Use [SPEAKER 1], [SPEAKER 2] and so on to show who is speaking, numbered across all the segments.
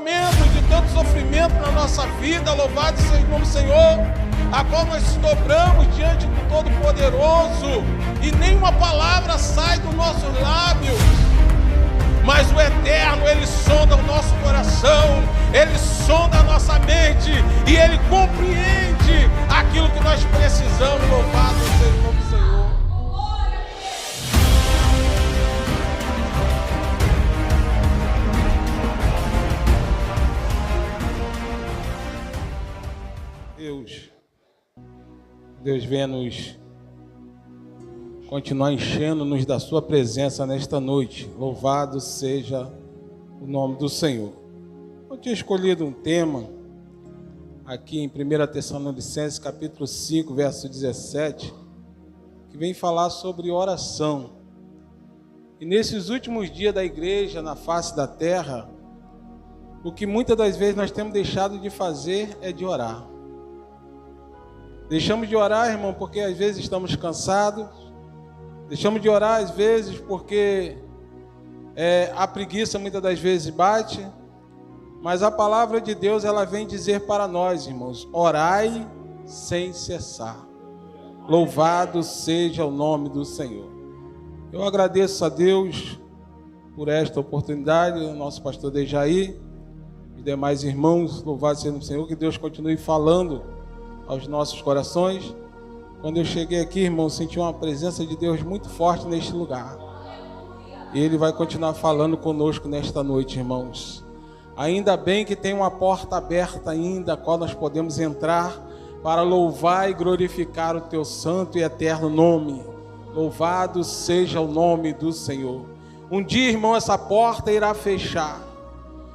[SPEAKER 1] momentos de tanto sofrimento na nossa vida, louvado seja o nome do Senhor, a qual nós nos dobramos diante do Todo-Poderoso e nenhuma palavra sai dos nossos lábios, mas o Eterno, Ele sonda o nosso coração, Ele sonda a nossa mente e Ele compreende aquilo que nós precisamos. Louvado seja o nome do Senhor. Deus venha nos continuar enchendo-nos da sua presença nesta noite. Louvado seja o nome do Senhor. Eu tinha escolhido um tema aqui em 1 Tessalonicenses capítulo 5, verso 17, que vem falar sobre oração. E nesses últimos dias da igreja na face da terra, o que muitas das vezes nós temos deixado de fazer é de orar. Deixamos de orar, irmão, porque às vezes estamos cansados. Deixamos de orar às vezes porque a preguiça muitas das vezes bate. Mas a palavra de Deus, ela vem dizer para nós, irmãos, orai sem cessar. Louvado seja o nome do Senhor. Eu agradeço a Deus por esta oportunidade, o nosso pastor Dejaí e demais irmãos, louvado seja o Senhor, que Deus continue falando aos nossos corações. Quando eu cheguei aqui, irmão, senti uma presença de Deus muito forte neste lugar. E Ele vai continuar falando conosco nesta noite, irmãos. Ainda bem que tem uma porta aberta ainda, a qual nós podemos entrar para louvar e glorificar o Teu santo e eterno nome. Louvado seja o nome do Senhor. Um dia, irmão, essa porta irá fechar.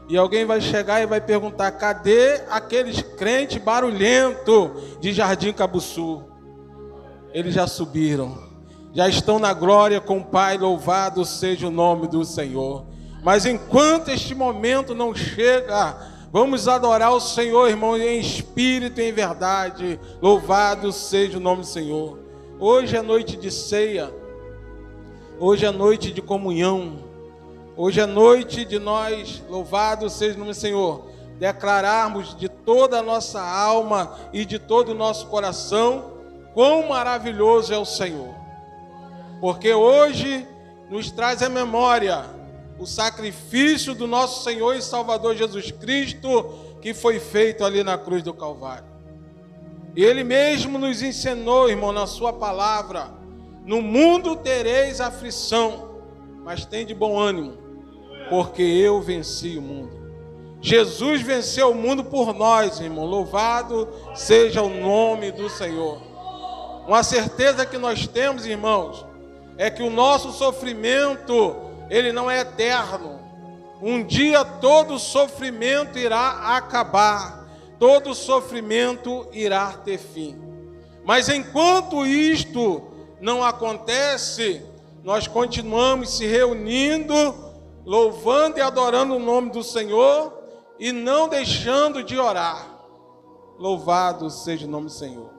[SPEAKER 1] E alguém vai chegar e vai perguntar: cadê aqueles crentes barulhentos de Jardim Cabuçu? Eles já subiram, já estão na glória com o Pai, louvado seja o nome do Senhor. Mas enquanto este momento não chega, vamos adorar o Senhor, irmão, em espírito e em verdade. Louvado seja o nome do Senhor. Hoje é noite de ceia, hoje é noite de comunhão. Hoje é noite de nós, louvado seja o nome do Senhor, declararmos de toda a nossa alma e de todo o nosso coração quão maravilhoso é o Senhor. Porque hoje nos traz à memória o sacrifício do nosso Senhor e Salvador Jesus Cristo, que foi feito ali na cruz do Calvário. E Ele mesmo nos ensinou, irmão, na sua palavra: no mundo tereis aflição, mas tem de bom ânimo, porque eu venci o mundo. Jesus venceu o mundo por nós, irmão. Louvado seja o nome do Senhor. Uma certeza que nós temos, irmãos, é que o nosso sofrimento, ele não é eterno. Um dia todo sofrimento irá acabar, todo sofrimento irá ter fim. Mas enquanto isto não acontece, nós continuamos se reunindo, louvando e adorando o nome do Senhor e não deixando de orar. Louvado seja o nome do Senhor.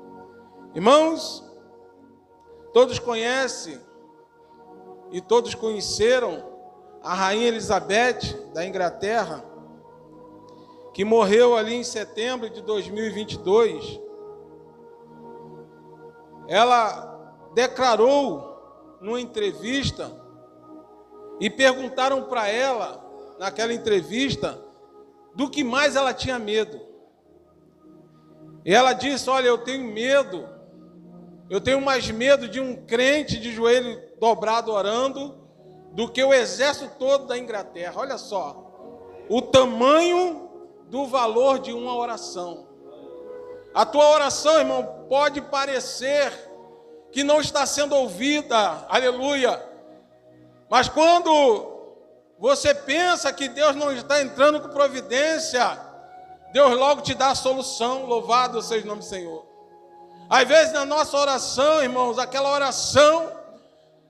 [SPEAKER 1] Irmãos, todos conhecem e todos conheceram a Rainha Elizabeth da Inglaterra, que morreu ali em setembro de 2022. Ela declarou numa entrevista, e perguntaram para ela, naquela entrevista, do que mais ela tinha medo. E ela disse: olha, eu tenho medo, eu tenho mais medo de um crente de joelho dobrado orando, do que o exército todo da Inglaterra. Olha só, o tamanho do valor de uma oração. A tua oração, irmão, pode parecer que não está sendo ouvida, aleluia. Mas quando você pensa que Deus não está entrando com providência, Deus logo te dá a solução. Louvado seja o nome do Senhor. Às vezes na nossa oração, irmãos, aquela oração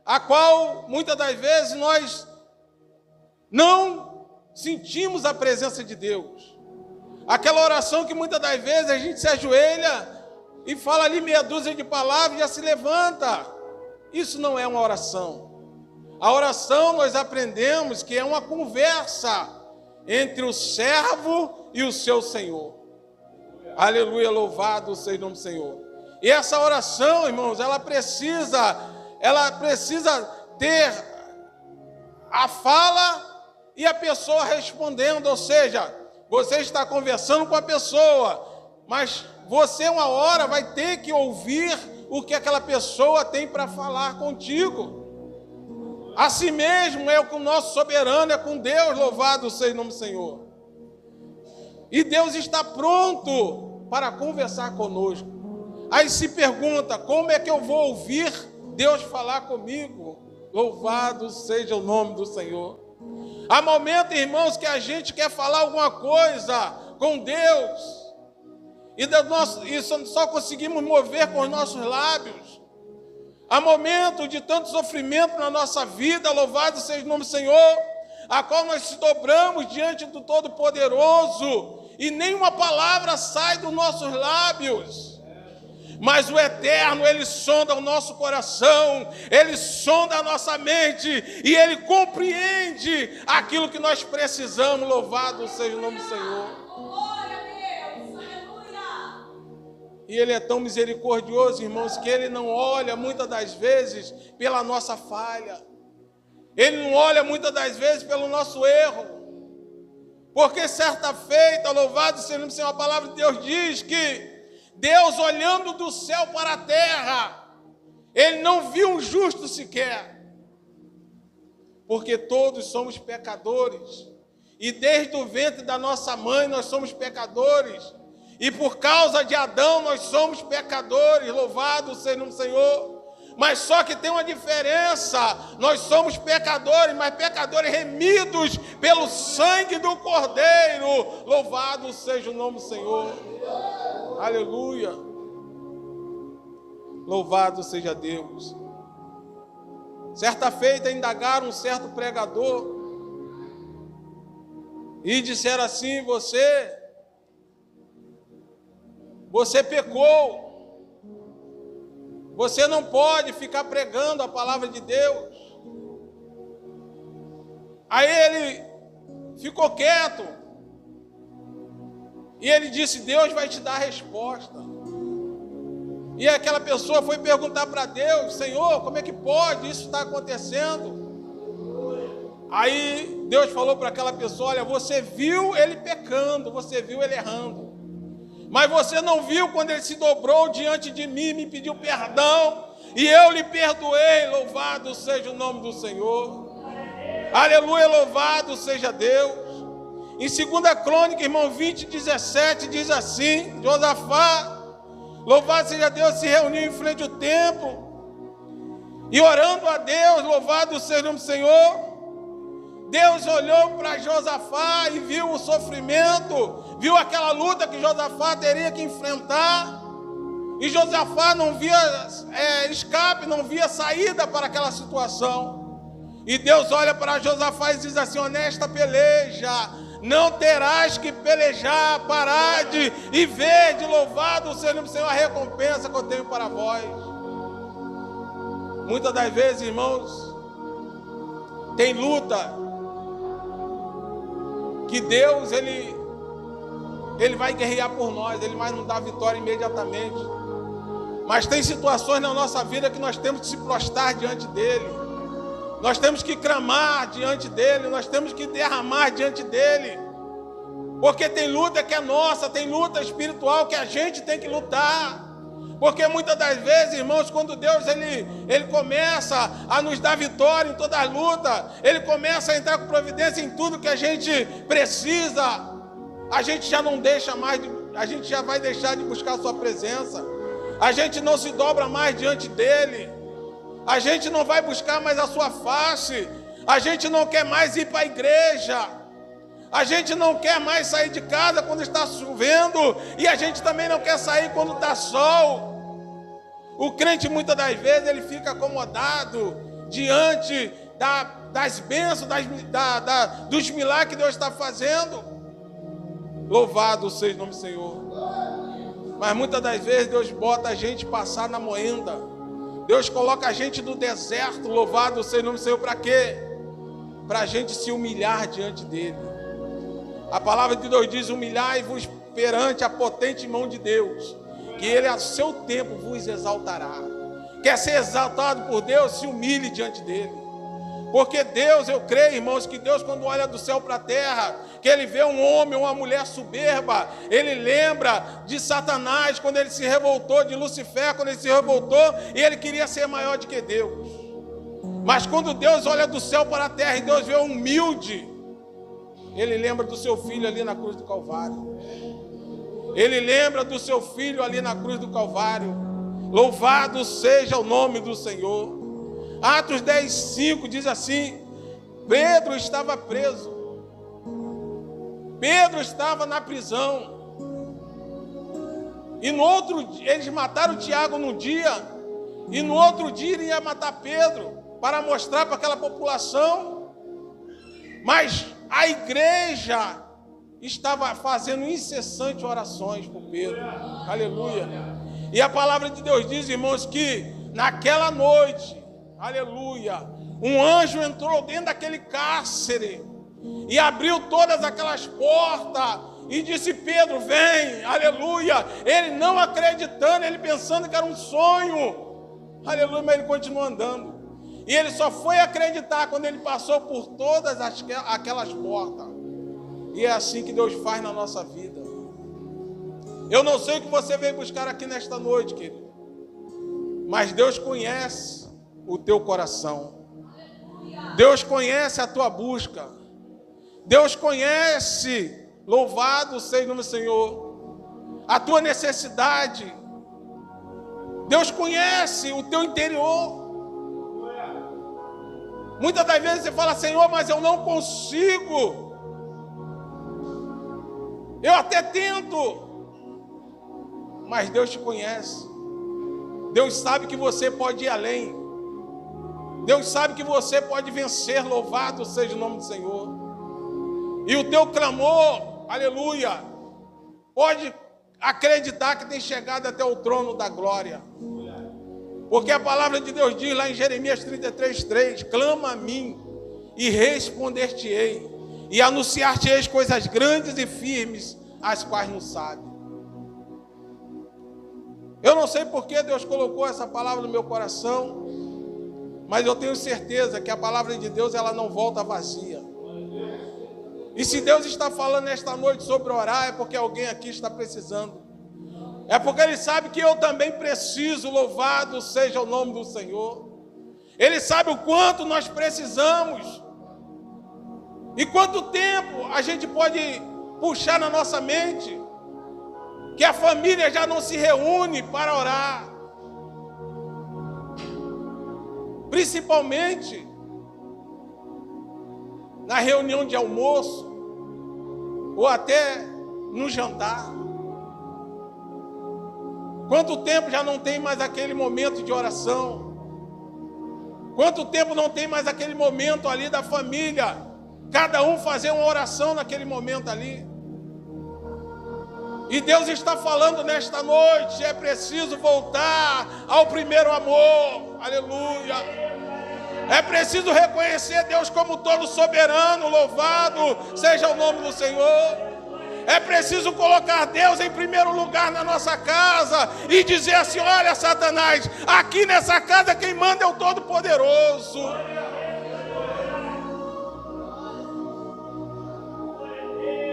[SPEAKER 1] a qual muitas das vezes nós não sentimos a presença de Deus. Aquela oração que muitas das vezes a gente se ajoelha e fala ali meia dúzia de palavras e já se levanta. Isso não é uma oração. A oração nós aprendemos que é uma conversa entre o servo e o seu Senhor. Aleluia, louvado seja o nome do Senhor. E essa oração, irmãos, ela precisa ter a fala e a pessoa respondendo, ou seja, você está conversando com a pessoa, mas você uma hora vai ter que ouvir o que aquela pessoa tem para falar contigo. Assim mesmo é com o nosso soberano, é com Deus, louvado seja o nome do Senhor. E Deus está pronto para conversar conosco. Aí se pergunta, como é que eu vou ouvir Deus falar comigo? Louvado seja o nome do Senhor. Há momentos, irmãos, que a gente quer falar alguma coisa com Deus e só conseguimos mover com os nossos lábios. Há momentos de tanto sofrimento na nossa vida, louvado seja o nome do Senhor, a qual nós se dobramos diante do Todo-Poderoso e nenhuma palavra sai dos nossos lábios. Mas o Eterno, Ele sonda o nosso coração, Ele sonda a nossa mente e Ele compreende aquilo que nós precisamos, louvado seja o nome do Senhor. E Ele é tão misericordioso, irmãos, que Ele não olha muitas das vezes pela nossa falha. Ele não olha muitas das vezes pelo nosso erro. Porque certa feita, louvado seja o nome do Senhor, a palavra de Deus diz que Deus, olhando do céu para a terra, Ele não viu um justo sequer. Porque todos somos pecadores. E desde o ventre da nossa mãe nós somos pecadores. E por causa de Adão nós somos pecadores, louvado seja o nome do Senhor. Mas só que tem uma diferença, nós somos pecadores, mas pecadores remidos pelo sangue do Cordeiro, louvado seja o nome do Senhor. Aleluia, louvado seja Deus. Certa feita indagaram um certo pregador e disseram assim, você pecou. Você não pode ficar pregando a palavra de Deus. Aí ele ficou quieto. E ele disse, Deus vai te dar a resposta. E aquela pessoa foi perguntar para Deus, Senhor, como é que pode isso estar acontecendo? Aí Deus falou para aquela pessoa, olha, você viu ele pecando, você viu ele errando. Mas você não viu quando ele se dobrou diante de mim, me pediu perdão, e eu lhe perdoei, louvado seja o nome do Senhor. Aleluia, louvado seja Deus. Em 2 Crônica, irmão, 20:17, diz assim, Josafá, louvado seja Deus, se reuniu em frente ao templo, e orando a Deus, louvado seja o nome do Senhor, Deus olhou para Josafá e viu o sofrimento, viu aquela luta que Josafá teria que enfrentar, e Josafá não via escape, não via saída para aquela situação. E Deus olha para Josafá e diz assim, honesta peleja, não terás que pelejar, parade e vede, louvado seja o Senhor, a recompensa que eu tenho para vós. Muitas das vezes, irmãos, tem luta que Deus, Ele vai guerrear por nós, Ele vai nos dar vitória imediatamente. Mas tem situações na nossa vida que nós temos que se prostrar diante dEle. Nós temos que clamar diante dEle, nós temos que derramar diante dEle. Porque tem luta que é nossa, tem luta espiritual que a gente tem que lutar. Porque muitas das vezes, irmãos, quando Deus ele começa a nos dar vitória em toda a luta, Ele começa a entrar com providência em tudo que a gente precisa, a gente já não deixa mais, a gente já vai deixar de buscar a sua presença, a gente não se dobra mais diante dEle, a gente não vai buscar mais a sua face, a gente não quer mais ir para a igreja, a gente não quer mais sair de casa quando está chovendo, e a gente também não quer sair quando está sol. O crente muitas das vezes ele fica acomodado diante das bênçãos, dos milagres que Deus está fazendo. Louvado seja o nome do Senhor. Mas muitas das vezes Deus bota a gente passar na moenda. Deus coloca a gente no deserto, louvado seja o nome do Senhor, para quê? Para a gente se humilhar diante dEle. A palavra de Deus diz: humilhai-vos perante a potente mão de Deus, que Ele a seu tempo vos exaltará. Quer ser exaltado por Deus? Se humilhe diante dEle. Porque Deus, eu creio, irmãos, que Deus, quando olha do céu para a terra, que Ele vê um homem, uma mulher soberba, Ele lembra de Satanás, quando ele se revoltou, de Lucifer, quando ele se revoltou, e ele queria ser maior do que Deus. Mas quando Deus olha do céu para a terra e Deus vê um humilde, Ele lembra do seu filho ali na cruz do Calvário. Ele lembra do seu filho ali na cruz do Calvário. Louvado seja o nome do Senhor. Atos 10:5 diz assim: Pedro estava preso. Pedro estava na prisão. E no outro dia, eles mataram Tiago num dia, e no outro dia iria matar Pedro, para mostrar para aquela população. Mas a igreja estava fazendo incessante orações por Pedro. Aleluia. E a palavra de Deus diz, irmãos, que naquela noite, aleluia, um anjo entrou dentro daquele cárcere e abriu todas aquelas portas e disse: Pedro, vem, aleluia. Ele não acreditando, ele pensando que era um sonho, aleluia, mas ele continuou andando. E ele só foi acreditar quando ele passou por todas aquelas portas. E é assim que Deus faz na nossa vida. Eu não sei o que você veio buscar aqui nesta noite, querido, mas Deus conhece o teu coração. Deus conhece a tua busca. Deus conhece, louvado seja o nome do Senhor, a tua necessidade. Deus conhece o teu interior. Muitas das vezes você fala: Senhor, mas eu não consigo. Eu até tento. Mas Deus te conhece. Deus sabe que você pode ir além. Deus sabe que você pode vencer. Louvado seja o nome do Senhor. E o teu clamor, aleluia, pode acreditar que tem chegado até o trono da glória. Porque a palavra de Deus diz lá em Jeremias 33:3: clama a mim e responder-te-ei, e anunciar-te-eis coisas grandes e firmes, as quais não sabe. Eu não sei por que Deus colocou essa palavra no meu coração, mas eu tenho certeza que a palavra de Deus, ela não volta vazia. E se Deus está falando nesta noite sobre orar, é porque alguém aqui está precisando. É porque Ele sabe que eu também preciso. Louvado seja o nome do Senhor. Ele sabe o quanto nós precisamos. E quanto tempo a gente pode puxar na nossa mente que a família já não se reúne para orar. Principalmente na reunião de almoço ou até no jantar. Quanto tempo já não tem mais aquele momento de oração? Quanto tempo não tem mais aquele momento ali da família, cada um fazer uma oração naquele momento ali? E Deus está falando nesta noite: é preciso voltar ao primeiro amor. Aleluia. É preciso reconhecer Deus como todo soberano. Louvado seja o nome do Senhor. É preciso colocar Deus em primeiro lugar na nossa casa e dizer assim: olha, Satanás, aqui nessa casa quem manda é o Todo-Poderoso.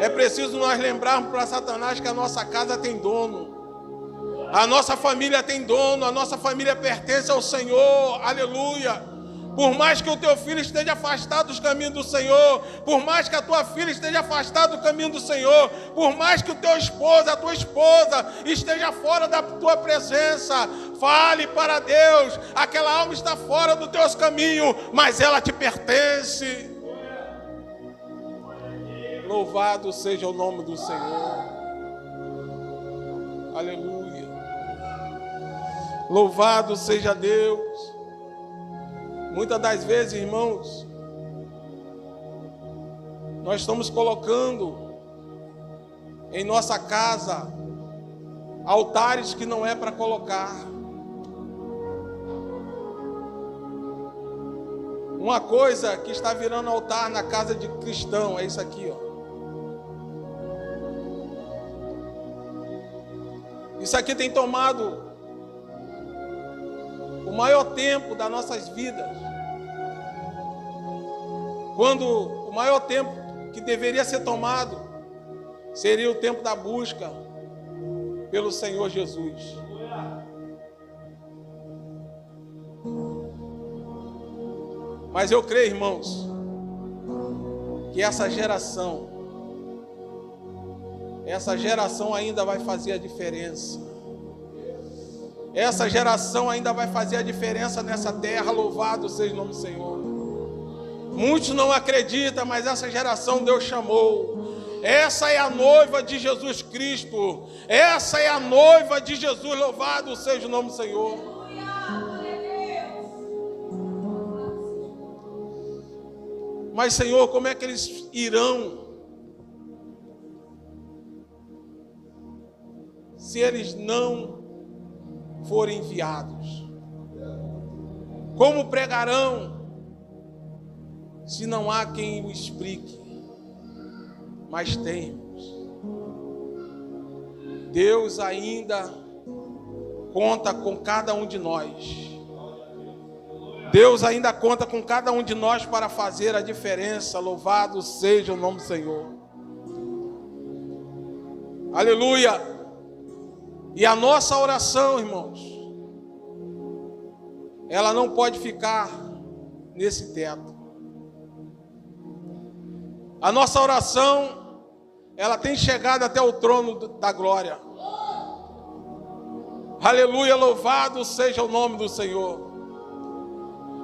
[SPEAKER 1] É preciso nós lembrarmos para Satanás que a nossa casa tem dono, a nossa família tem dono, a nossa família pertence ao Senhor. Aleluia. Por mais que o teu filho esteja afastado dos caminhos do Senhor, por mais que a tua filha esteja afastada do caminho do Senhor, por mais que o teu esposo, a tua esposa esteja fora da tua presença, fale para Deus: aquela alma está fora dos teus caminhos, mas ela te pertence. Louvado seja o nome do Senhor. Aleluia. Louvado seja Deus. Muitas das vezes, irmãos, nós estamos colocando em nossa casa altares que não é para colocar. Uma coisa que está virando altar na casa de cristão é isso aqui, ó. Isso aqui tem tomado o maior tempo das nossas vidas. Quando o maior tempo que deveria ser tomado seria o tempo da busca pelo Senhor Jesus. Mas eu creio, irmãos, que essa geração ainda vai fazer a diferença. Essa geração ainda vai fazer a diferença nessa terra. Louvado seja o nome do Senhor. Muitos não acreditam, mas essa geração Deus chamou. Essa é a noiva de Jesus Cristo. Essa é a noiva de Jesus. Louvado seja o nome do Senhor. Mas, Senhor, como é que eles irão se eles não forem enviados? Como pregarão se não há quem o explique? Mas temos. Deus ainda conta com cada um de nós. Deus ainda conta com cada um de nós para fazer a diferença. Louvado seja o nome do Senhor. Aleluia. E a nossa oração, irmãos, ela não pode ficar nesse teto. A nossa oração, ela tem chegado até o trono da glória. Aleluia, louvado seja o nome do Senhor.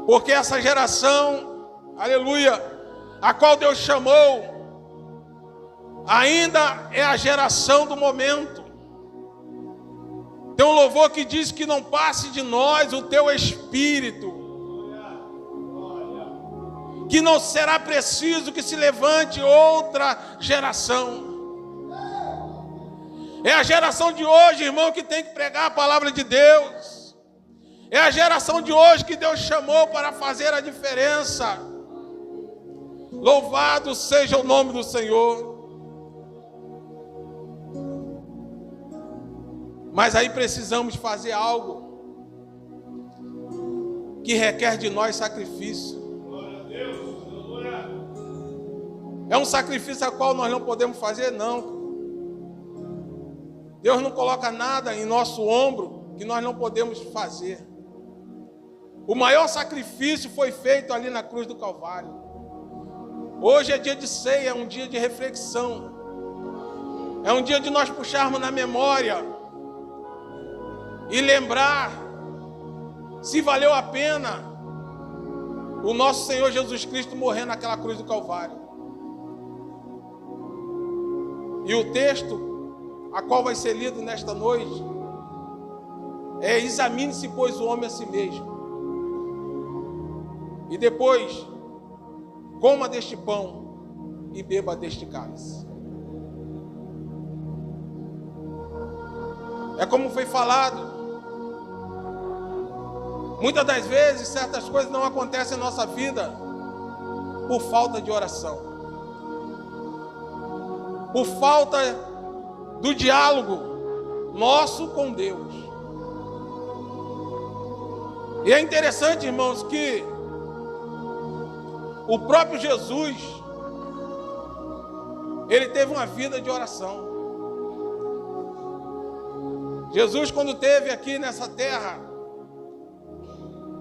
[SPEAKER 1] Porque essa geração, aleluia, a qual Deus chamou, ainda é a geração do momento. Tem um louvor que diz que não passe de nós o teu espírito, que não será preciso que se levante outra geração. É a geração de hoje, irmão, que tem que pregar a palavra de Deus. É a geração de hoje que Deus chamou para fazer a diferença. Louvado seja o nome do Senhor. Mas aí precisamos fazer algo que requer de nós sacrifício. É um sacrifício a qual nós não podemos fazer, não. Deus não coloca nada em nosso ombro que nós não podemos fazer. O maior sacrifício foi feito ali na cruz do Calvário. Hoje é dia de ceia, é um dia de reflexão. É um dia de nós puxarmos na memória e lembrar se valeu a pena o nosso Senhor Jesus Cristo morrer naquela cruz do Calvário. E o texto a qual vai ser lido nesta noite é: examine-se, pois, o homem a si mesmo, e depois coma deste pão e beba deste cálice. É como foi falado, muitas das vezes certas coisas não acontecem em nossa vida por falta de oração, por falta do diálogo nosso com Deus. E é interessante, irmãos, que o próprio Jesus, ele teve uma vida de oração. Jesus, quando esteve aqui nessa terra,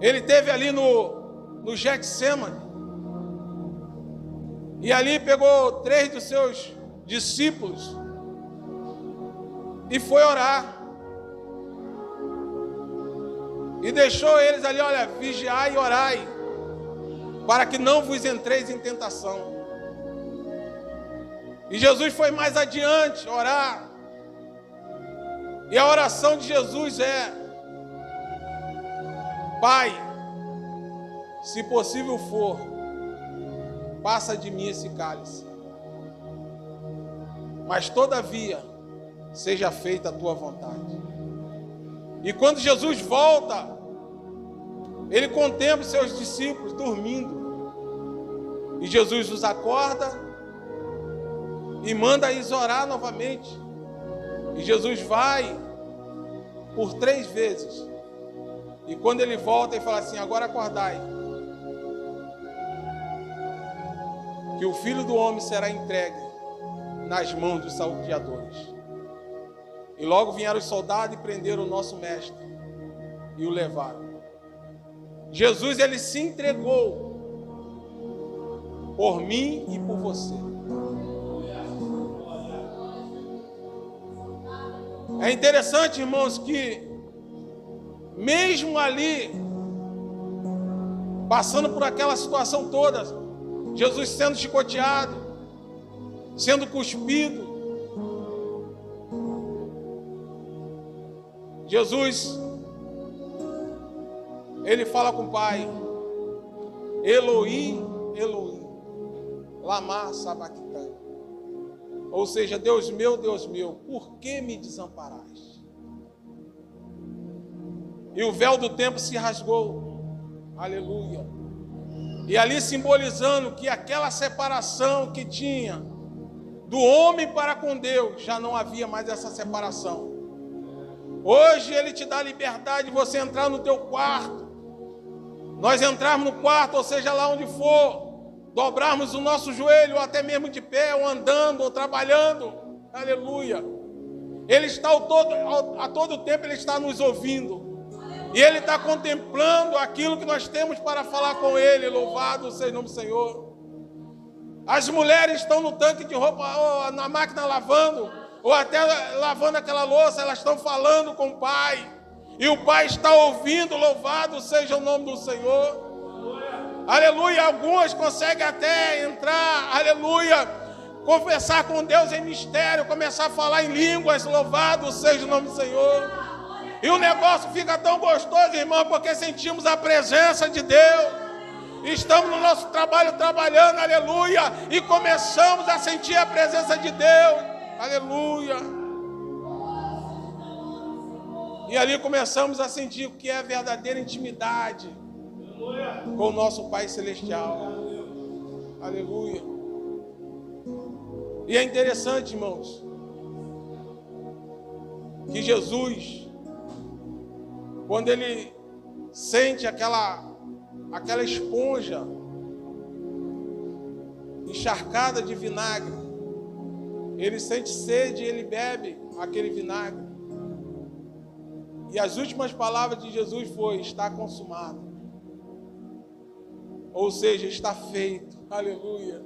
[SPEAKER 1] ele esteve ali no Getsemane, e ali pegou 3 dos seus discípulos e foi orar. E deixou eles ali: olha, vigiai e orai, para que não vos entreis em tentação. E Jesus foi mais adiante orar. E a oração de Jesus é: Pai, se possível for, passa de mim esse cálice, mas todavia seja feita a tua vontade. E quando Jesus volta, ele contempla os seus discípulos dormindo. E Jesus os acorda e manda eles orar novamente. E Jesus vai por 3 vezes. E quando ele volta e fala assim: agora acordai, que o Filho do Homem será entregue nas mãos dos salteadores. E logo vieram os soldados e prenderam o nosso mestre e o levaram. Jesus, ele se entregou por mim e por você. É interessante, irmãos, que mesmo ali, passando por aquela situação toda, Jesus sendo chicoteado, sendo cuspido, Jesus, ele fala com o Pai: Elohim, Elohim, lama sabachthani. Ou seja, Deus meu, por que me desamparaste? E o véu do templo se rasgou, aleluia. E ali simbolizando que aquela separação que tinha do homem para com Deus, já não havia mais essa separação. Hoje Ele te dá liberdade de você entrar no teu quarto, nós entrarmos no quarto, ou seja, lá onde for, dobrarmos o nosso joelho, ou até mesmo de pé, ou andando, ou trabalhando, aleluia. Ele está a todo tempo, Ele está nos ouvindo, e Ele está contemplando aquilo que nós temos para falar com Ele. Louvado seja o nome do Senhor. As mulheres estão no tanque de roupa, ou na máquina lavando, ou até lavando aquela louça, elas estão falando com o Pai, e o Pai está ouvindo. Louvado seja o nome do Senhor. Aleluia. Algumas conseguem até entrar, aleluia, conversar com Deus em mistério, começar a falar em línguas. Louvado seja o nome do Senhor. E o negócio fica tão gostoso, irmão, porque sentimos a presença de Deus. Estamos no nosso trabalho trabalhando, aleluia, e começamos a sentir a presença de Deus, aleluia. E ali começamos a sentir o que é a verdadeira intimidade com o nosso Pai Celestial, aleluia. E é interessante, irmãos, que Jesus, quando Ele sente aquela esponja encharcada de vinagre, Ele sente sede e Ele bebe aquele vinagre. E as últimas palavras de Jesus foi: está consumado. Ou seja, está feito, aleluia.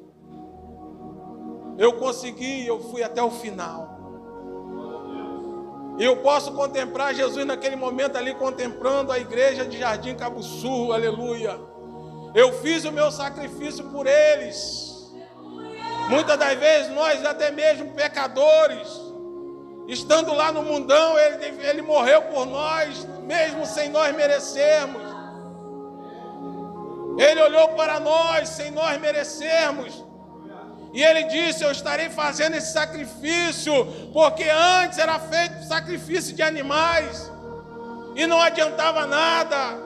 [SPEAKER 1] Eu consegui, eu fui até o final. E eu posso contemplar Jesus naquele momento ali, contemplando a igreja de Jardim Cabuçu, aleluia. Eu fiz o meu sacrifício por eles. Muitas das vezes nós, até mesmo pecadores, estando lá no mundão, ele morreu por nós, mesmo sem nós merecermos. Ele olhou para nós sem nós merecermos. E Ele disse: eu estarei fazendo esse sacrifício, porque antes era feito sacrifício de animais, e não adiantava nada.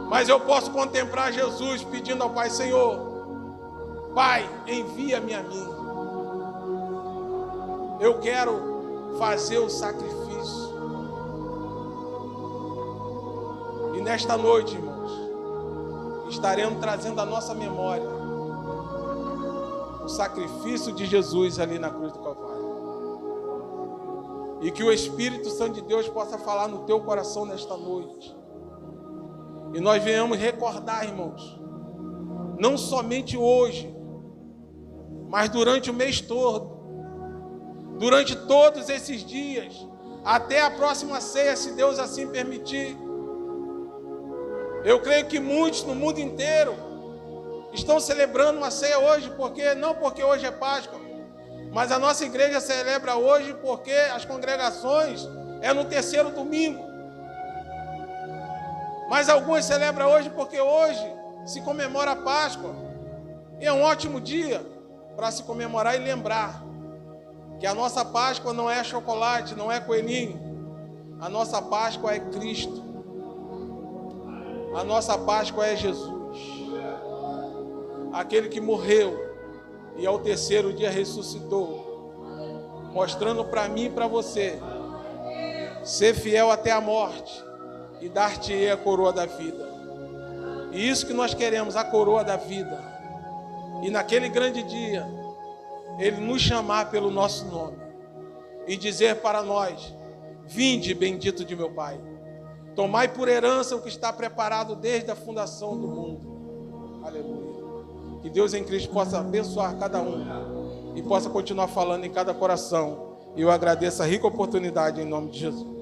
[SPEAKER 1] Mas eu posso contemplar Jesus pedindo ao Pai: Senhor, Pai, envia-me a mim. Eu quero fazer o sacrifício. E nesta noite, irmãos, estaremos trazendo à nossa memória o sacrifício de Jesus ali na cruz do Calvário. E que o Espírito Santo de Deus possa falar no teu coração nesta noite. E nós venhamos recordar, irmãos, não somente hoje, mas durante o mês todo, durante todos esses dias, até a próxima ceia, se Deus assim permitir. Eu creio que muitos no mundo inteiro estão celebrando uma ceia hoje, não porque hoje é Páscoa, mas a nossa igreja celebra hoje porque as congregações é no terceiro domingo. Mas alguns celebram hoje porque hoje se comemora a Páscoa. E é um ótimo dia para se comemorar e lembrar que a nossa Páscoa não é chocolate, não é coelhinho. A nossa Páscoa é Cristo. A nossa Páscoa é Jesus, aquele que morreu e ao terceiro dia ressuscitou. mostrando para mim e para você, ser fiel até a morte e dar-te-ei a coroa da vida. E isso que nós queremos, a coroa da vida. E naquele grande dia, Ele nos chamar pelo nosso nome e dizer para nós: vinde, bendito de meu Pai, tomai por herança o que está preparado desde a fundação do mundo. Aleluia. Que Deus em Cristo possa abençoar cada um e possa continuar falando em cada coração. E eu agradeço a rica oportunidade em nome de Jesus.